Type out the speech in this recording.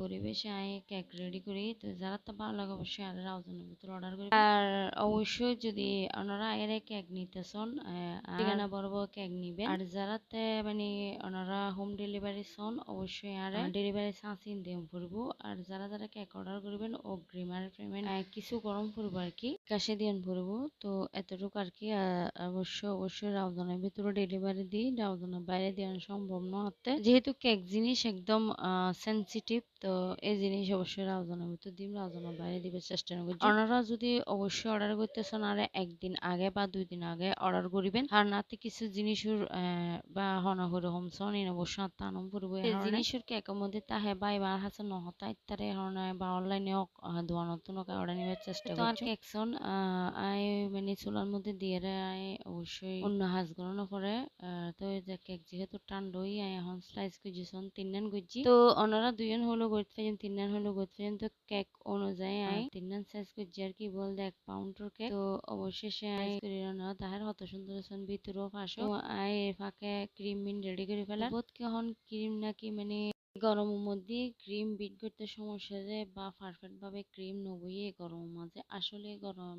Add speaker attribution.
Speaker 1: পরিবেশে আয় cake ready করি। তো যারা তো ভালো লাগে অবশ্যই আর রাউজানের ভিতরে অর্ডার করি। আর অবশ্যই যদি ওনারা এর কেক নিতেছন ঠিকানা বড় বড় কেক নিবেন। আর যারাতে মানে ওনারা হোম ডেলিভারি সন অবশ্যই আর ডেলিভারি চার্জ দিন পড়বো। আর যারা যারা কেক অর্ডার করবেন অগ্রিম আর পেমেন্ট কিছু গরম পড়বো আর কি, ক্যাশে দিয়ে পড়বো। তো এতটুকু আর কি। অবশ্যই রাউজানের ভিতরে ডেলিভারি দিই, রাউজানের বাইরে দেওয়া সম্ভব না হতে, যেহেতু কেক জিনিস একদম সেন্সিটিভ। তো এই জিনিস অবশ্যই রাউজানের ভিতর দিন, রাউজানের বাইরে দিবে চেষ্টা করছি। ওনারা যদি অবশ্যই অর্ডার করতেছেন আর একদিন আগে বা 2 দিন আগে অর্ডার করিবেন। আর নাতে কিছু জিনিসের বা হনহরে হোমসন ইন অবশ্যই তানম পড়বো। এই জিনিসের কেকের মধ্যে তাহে বাই বার হাসে নহতা ইত্যাদি হরনে বা অনলাইনে দোয়া নতুন অর্ডার নেওয়ার চেষ্টা করছি। আর কেকসন আই মানে চুলার মধ্যে দিয়ে আই অবশ্যই অন্য হাজ গরম করে। তো এই যে কেক যেহেতু টান্ডই আই এখন স্লাইস করছিস 3 করছি। তো ওনারা 2 হলো করতে পারেন, 3 হলো করতে পারেন। তো কেক অনুযায়ী আই 3 সাইজ করছি আর কি, বল 1 পাউন্ডের কেক। তো অবশেষে আই করি না তাহার কত সুন্দর ভিতরেও ফাঁসো আই ফাঁকে ক্রিম মিন রেডি করে ফেলার বহুত কেহন ক্রিম নাকি মানে গরমের মধ্যে ক্রিম বিট করতে সমস্যা যায় বা পারফেক্ট ভাবে ক্রিম নবইয়ে গরমের মাঝে আসলে গরমের